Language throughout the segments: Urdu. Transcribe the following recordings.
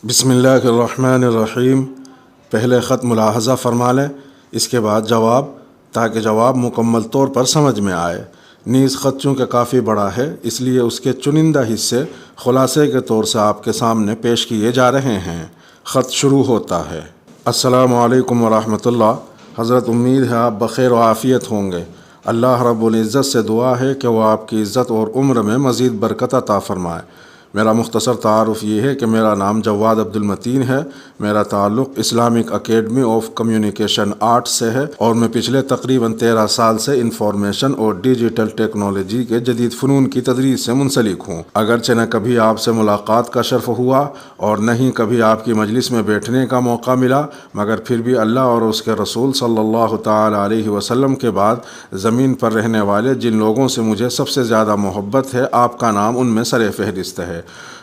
بسم اللہ الرحمن الرحیم۔ پہلے خط ملاحظہ فرما لیں، اس کے بعد جواب، تاکہ جواب مکمل طور پر سمجھ میں آئے۔ نیز خط چونکہ کافی بڑا ہے، اس لیے اس کے چنندہ حصے خلاصے کے طور سے آپ کے سامنے پیش کیے جا رہے ہیں۔ خط شروع ہوتا ہے۔ السلام علیکم ورحمۃ اللہ۔ حضرت امید ہے آپ بخیر و عافیت ہوں گے۔ اللہ رب العزت سے دعا ہے کہ وہ آپ کی عزت اور عمر میں مزید برکت عطا فرمائے۔ میرا مختصر تعارف یہ ہے کہ میرا نام جواد عبد المتین ہے۔ میرا تعلق Islamic academy of communication art سے ہے اور میں پچھلے تقریباً 13 سال سے انفارمیشن اور ڈیجیٹل ٹیکنالوجی کے جدید فنون کی تدریس سے منسلک ہوں۔ اگرچہ نہ کبھی آپ سے ملاقات کا شرف ہوا اور نہ ہی کبھی آپ کی مجلس میں بیٹھنے کا موقع ملا، مگر پھر بھی اللہ اور اس کے رسول صلی اللہ تعالی علیہ وسلم کے بعد زمین پر رہنے والے جن لوگوں سے مجھے سب سے زیادہ محبت ہے، آپ کا نام ان میں سر فہرست ہے۔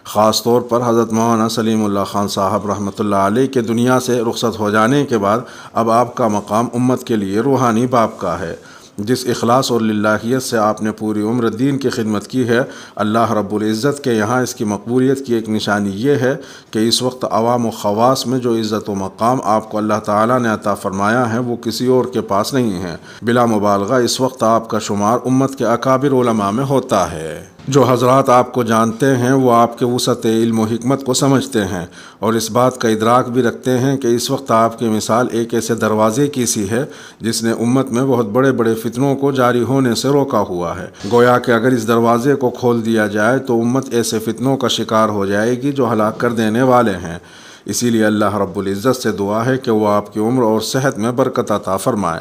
خاص طور پر حضرت مولانا سلیم اللہ خان صاحب رحمۃ اللہ علیہ کے دنیا سے رخصت ہو جانے کے بعد اب آپ کا مقام امت کے لیے روحانی باپ کا ہے۔ جس اخلاص اور للہیت سے آپ نے پوری عمر دین کی خدمت کی ہے، اللہ رب العزت کے یہاں اس کی مقبولیت کی ایک نشانی یہ ہے کہ اس وقت عوام و خواص میں جو عزت و مقام آپ کو اللہ تعالیٰ نے عطا فرمایا ہے وہ کسی اور کے پاس نہیں ہے۔ بلا مبالغہ اس وقت آپ کا شمار امت کے اکابر علماء میں ہوتا ہے۔ جو حضرات آپ کو جانتے ہیں وہ آپ کے وسعت علم و حکمت کو سمجھتے ہیں اور اس بات کا ادراک بھی رکھتے ہیں کہ اس وقت آپ کی مثال ایک ایسے دروازے کی سی ہے جس نے امت میں بہت بڑے بڑے فتنوں کو جاری ہونے سے روکا ہوا ہے۔ گویا کہ اگر اس دروازے کو کھول دیا جائے تو امت ایسے فتنوں کا شکار ہو جائے گی جو ہلاک کر دینے والے ہیں۔ اسی لیے اللہ رب العزت سے دعا ہے کہ وہ آپ کی عمر اور صحت میں برکت عطا فرمائے۔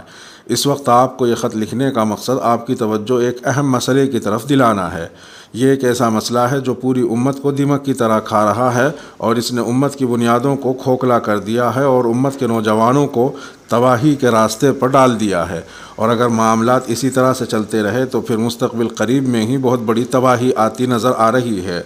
اس وقت آپ کو یہ خط لکھنے کا مقصد آپ کی توجہ ایک اہم مسئلے کی طرف دلانا ہے۔ یہ ایک ایسا مسئلہ ہے جو پوری امت کو دیمک کی طرح کھا رہا ہے اور اس نے امت کی بنیادوں کو کھوکھلا کر دیا ہے اور امت کے نوجوانوں کو تباہی کے راستے پر ڈال دیا ہے، اور اگر معاملات اسی طرح سے چلتے رہے تو پھر مستقبل قریب میں ہی بہت بڑی تباہی آتی نظر آ رہی ہے۔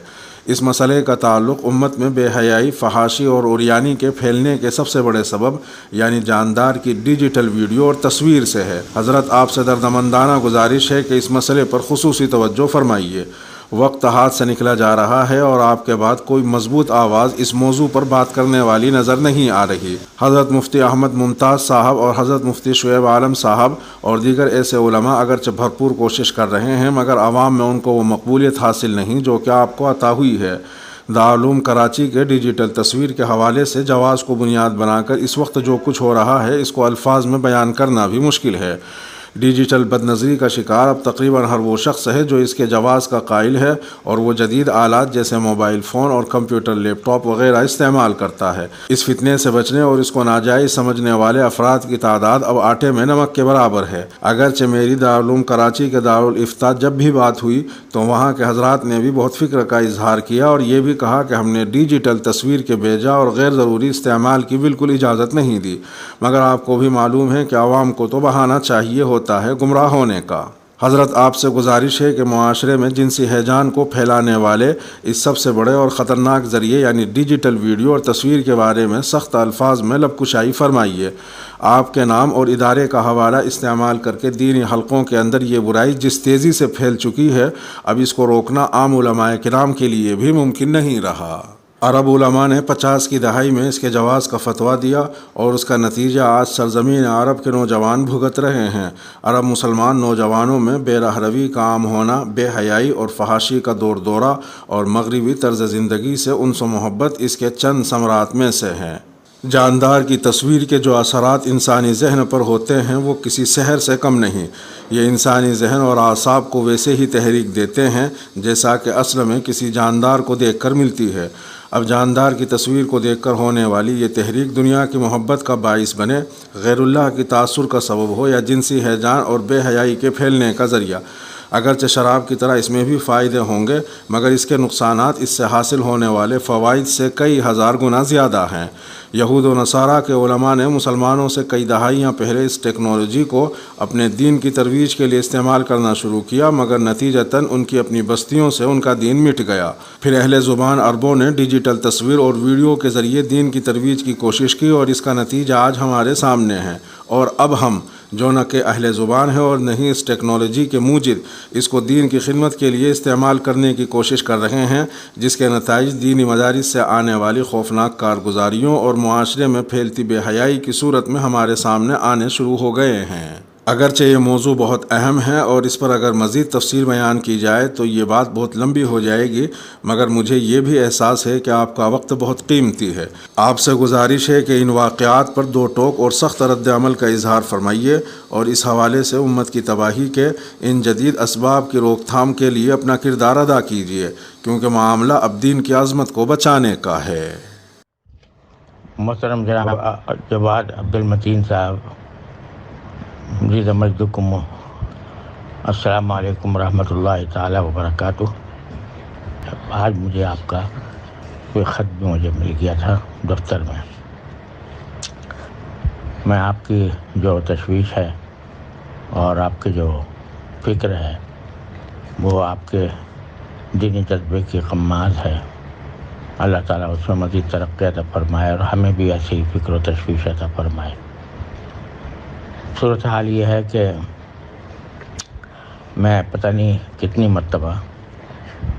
اس مسئلے کا تعلق امت میں بے حیائی، فحاشی اور عریانی کے پھیلنے کے سب سے بڑے سبب یعنی جاندار کی ڈیجیٹل ویڈیو اور تصویر سے ہے۔ حضرت آپ سے دردمندانہ گزارش ہے کہ اس مسئلے پر خصوصی توجہ فرمائیے۔ وقت ہاتھ سے نکلا جا رہا ہے اور آپ کے بعد کوئی مضبوط آواز اس موضوع پر بات کرنے والی نظر نہیں آ رہی۔ حضرت مفتی احمد ممتاز صاحب اور حضرت مفتی شعیب عالم صاحب اور دیگر ایسے علماء اگرچہ بھرپور کوشش کر رہے ہیں مگر عوام میں ان کو وہ مقبولیت حاصل نہیں جو کہ آپ کو عطا ہوئی ہے۔ دارالعلوم کراچی کے ڈیجیٹل تصویر کے حوالے سے جواز کو بنیاد بنا کر اس وقت جو کچھ ہو رہا ہے اس کو الفاظ میں بیان کرنا بھی مشکل ہے۔ ڈیجیٹل بد نظری کا شکار اب تقریباً ہر وہ شخص ہے جو اس کے جواز کا قائل ہے اور وہ جدید آلات جیسے موبائل فون اور کمپیوٹر، لیپ ٹاپ وغیرہ استعمال کرتا ہے۔ اس فتنے سے بچنے اور اس کو ناجائز سمجھنے والے افراد کی تعداد اب آٹے میں نمک کے برابر ہے۔ اگرچہ میری دارالعلوم کراچی کے دارالافتاء جب بھی بات ہوئی تو وہاں کے حضرات نے بھی بہت فکر کا اظہار کیا اور یہ بھی کہا کہ ہم نے ڈیجیٹل تصویر کے بیجا اور غیر ضروری استعمال کی بالکل اجازت نہیں دی، مگر آپ کو بھی معلوم ہے کہ عوام کو تو بہانہ چاہیے ہوتا ہے گمراہ ہونے کا۔ حضرت آپ سے گزارش ہے کہ معاشرے میں جنسی ہیجان کو پھیلانے والے اس سب سے بڑے اور خطرناک ذریعے یعنی ڈیجیٹل ویڈیو اور تصویر کے بارے میں سخت الفاظ میں لب کشائی فرمائیے۔ آپ کے نام اور ادارے کا حوالہ استعمال کر کے دینی حلقوں کے اندر یہ برائی جس تیزی سے پھیل چکی ہے، اب اس کو روکنا عام علماء کرام کے لیے بھی ممکن نہیں رہا۔ عرب علماء نے 50 کی دہائی میں اس کے جواز کا فتویٰ دیا اور اس کا نتیجہ آج سرزمین عرب کے نوجوان بھگت رہے ہیں۔ عرب مسلمان نوجوانوں میں بے رہروی کا عام ہونا، بے حیائی اور فحاشی کا دور دورہ اور مغربی طرز زندگی سے انس و محبت اس کے چند ثمرات میں سے ہیں۔ جاندار کی تصویر کے جو اثرات انسانی ذہن پر ہوتے ہیں وہ کسی سحر سے کم نہیں۔ یہ انسانی ذہن اور اعصاب کو ویسے ہی تحریک دیتے ہیں جیسا کہ اصل میں کسی جاندار کو دیکھ کر ملتی ہے۔ اب جاندار کی تصویر کو دیکھ کر ہونے والی یہ تحریک دنیا کی محبت کا باعث بنے، غیر اللہ کی تاثر کا سبب ہو یا جنسی ہیجان اور بے حیائی کے پھیلنے کا ذریعہ۔ اگرچہ شراب کی طرح اس میں بھی فائدے ہوں گے مگر اس کے نقصانات اس سے حاصل ہونے والے فوائد سے کئی ہزار گنا زیادہ ہیں۔ یہود و نصارہ کے علماء نے مسلمانوں سے کئی دہائیاں پہلے اس ٹیکنالوجی کو اپنے دین کی ترویج کے لیے استعمال کرنا شروع کیا مگر نتیجتاً ان کی اپنی بستیوں سے ان کا دین مٹ گیا۔ پھر اہل زبان عربوں نے ڈیجیٹل تصویر اور ویڈیو کے ذریعے دین کی ترویج کی کوشش کی اور اس کا نتیجہ آج ہمارے سامنے ہے، اور اب ہم جو نہ کہ اہل زبان ہے اور نہ ہی اس ٹیکنالوجی کے موجد اس کو دین کی خدمت کے لیے استعمال کرنے کی کوشش کر رہے ہیں، جس کے نتائج دینی مدارس سے آنے والی خوفناک کارگزاریوں اور معاشرے میں پھیلتی بے حیائی کی صورت میں ہمارے سامنے آنے شروع ہو گئے ہیں۔ اگرچہ یہ موضوع بہت اہم ہے اور اس پر اگر مزید تفصیل بیان کی جائے تو یہ بات بہت لمبی ہو جائے گی، مگر مجھے یہ بھی احساس ہے کہ آپ کا وقت بہت قیمتی ہے۔ آپ سے گزارش ہے کہ ان واقعات پر دو ٹوک اور سخت رد عمل کا اظہار فرمائیے اور اس حوالے سے امت کی تباہی کے ان جدید اسباب کی روک تھام کے لیے اپنا کردار ادا کیجیے، کیونکہ معاملہ اب دین کی عظمت کو بچانے کا ہے۔ محترم جناب جواد عبد المتین صاحب، مزید مجدکم، السلام علیکم ورحمۃ اللہ تعالی وبرکاتہ۔ آج مجھے آپ کا کوئی خط بھی مجھے مل گیا تھا دفتر میں آپ کی جو تشویش ہے اور آپ کی جو فکر ہے وہ آپ کے دینی جذبے کی قماز ہے۔ اللہ تعالیٰ اس میں مزید ترقی عطا فرمائے اور ہمیں بھی ایسی فکر و تشویش عطا فرمائے۔ صورتحال یہ ہے کہ میں پتہ نہیں کتنی مرتبہ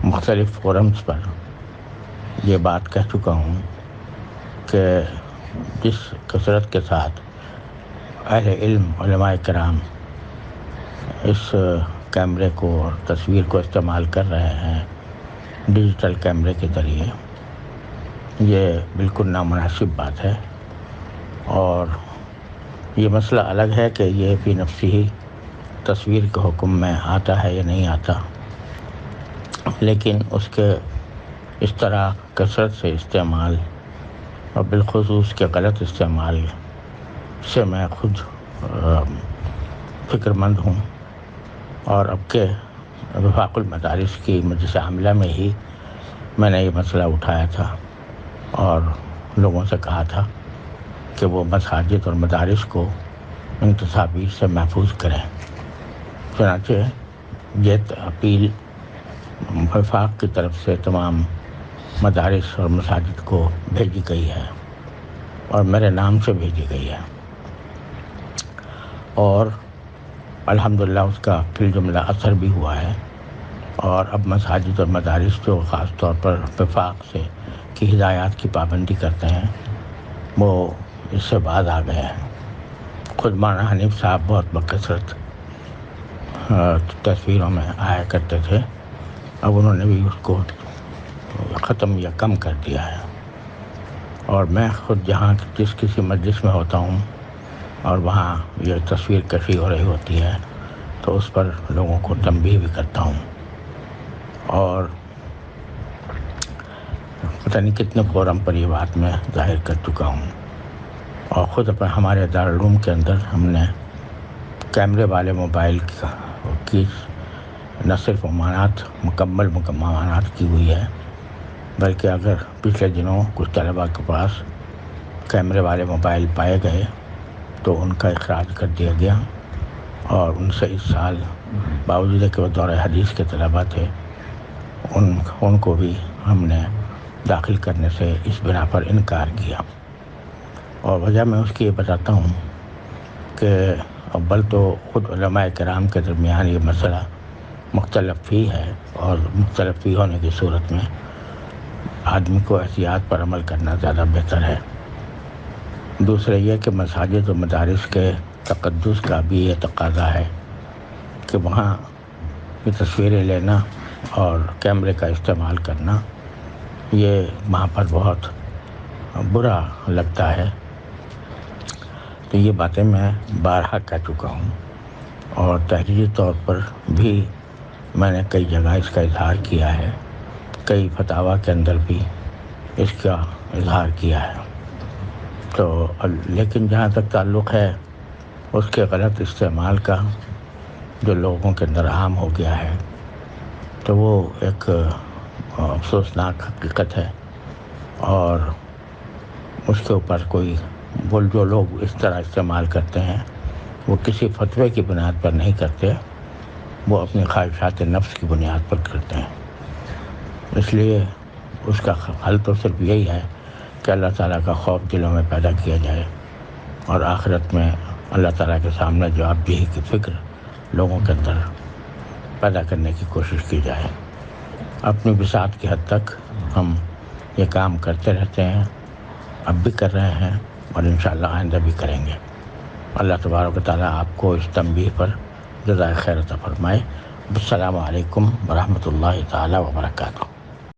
مختلف فورمز پر یہ بات کہہ چکا ہوں کہ جس کثرت کے ساتھ اہل علم علماء کرام اس کیمرے کو اور تصویر کو استعمال کر رہے ہیں ڈیجیٹل کیمرے کے ذریعے، یہ بالکل نامناسب بات ہے۔ اور یہ مسئلہ الگ ہے کہ یہ فی نفسی ہی تصویر کے حکم میں آتا ہے یا نہیں آتا، لیکن اس کے اس طرح کثرت سے استعمال اور بالخصوص کے غلط استعمال سے میں خود فکر مند ہوں، اور اب کے وفاق المدارس کی مجلس عاملہ میں ہی میں نے یہ مسئلہ اٹھایا تھا اور لوگوں سے کہا تھا کہ وہ مساجد اور مدارس کو ان تصاویر سے محفوظ کریں۔ چنانچہ یہ اپیل وفاق کی طرف سے تمام مدارس اور مساجد کو بھیجی گئی ہے اور میرے نام سے بھیجی گئی ہے، اور الحمدللہ اس کا فی الجملہ اثر بھی ہوا ہے، اور اب مساجد اور مدارس جو خاص طور پر وفاق سے کی ہدایات کی پابندی کرتے ہیں وہ اس سے باز آ گئے ہیں۔ خود مولانا حنیف صاحب بہت بکثرت تصویروں میں آیا کرتے تھے، اب انہوں نے بھی اس کو ختم یا کم کر دیا ہے، اور میں خود جہاں جس کسی مجلس میں ہوتا ہوں اور وہاں یہ تصویر کشی ہو رہی ہوتی ہے تو اس پر لوگوں کو تنبیہ بھی کرتا ہوں، اور پتہ نہیں کتنے فورم پر یہ بات میں ظاہر کر چکا ہوں۔ اور خود اپنے ہمارے دارالعلوم کے اندر ہم نے کیمرے والے موبائل کی نہ صرف مکمل ممانعت کی ہوئی ہے، بلکہ اگر پچھلے دنوں کچھ طلباء کے پاس کیمرے والے موبائل پائے گئے تو ان کا اخراج کر دیا گیا، اور ان سے اس سال باوجود کہ وہ دورہ حدیث کے طلباء تھے ان کو بھی ہم نے داخل کرنے سے اس بنا پر انکار کیا۔ اور وجہ میں اس کی یہ بتاتا ہوں کہ اول تو خود علماء کرام کے درمیان یہ مسئلہ مختلف ہی ہے، اور مختلف ہی ہونے کی صورت میں آدمی کو احتیاط پر عمل کرنا زیادہ بہتر ہے۔ دوسرا یہ کہ مساجد و مدارس کے تقدس کا بھی یہ تقاضا ہے کہ وہاں یہ تصویریں لینا اور کیمرے کا استعمال کرنا یہ وہاں پر بہت برا لگتا ہے۔ تو یہ باتیں میں بارہا کہہ چکا ہوں، اور تحریری طور پر بھی میں نے کئی جگہ اس کا اظہار کیا ہے، کئی فتاویٰ کے اندر بھی اس کا اظہار کیا ہے۔ تو لیکن جہاں تک تعلق ہے اس کے غلط استعمال کا جو لوگوں کے اندر عام ہو گیا ہے، تو وہ ایک افسوسناک حقیقت ہے، اور اس کے اوپر کوئی جو لوگ اس طرح استعمال کرتے ہیں وہ کسی فتوے کی بنیاد پر نہیں کرتے، وہ اپنی خواہشات نفس کی بنیاد پر کرتے ہیں۔ اس لیے اس کا حل تو صرف یہی ہے کہ اللہ تعالیٰ کا خوف دلوں میں پیدا کیا جائے، اور آخرت میں اللہ تعالیٰ کے سامنے جواب دہی کی فکر لوگوں کے اندر پیدا کرنے کی کوشش کی جائے۔ اپنی بساط کی حد تک ہم یہ کام کرتے رہتے ہیں، اب بھی کر رہے ہیں اور انشاءاللہ آئندہ بھی کریں گے۔ اللہ تبارک و تعالیٰ آپ کو اس تنبیہ پر جزائے خیر عطا فرمائے۔ السلام علیکم ورحمۃ اللہ تعالیٰ وبرکاتہ۔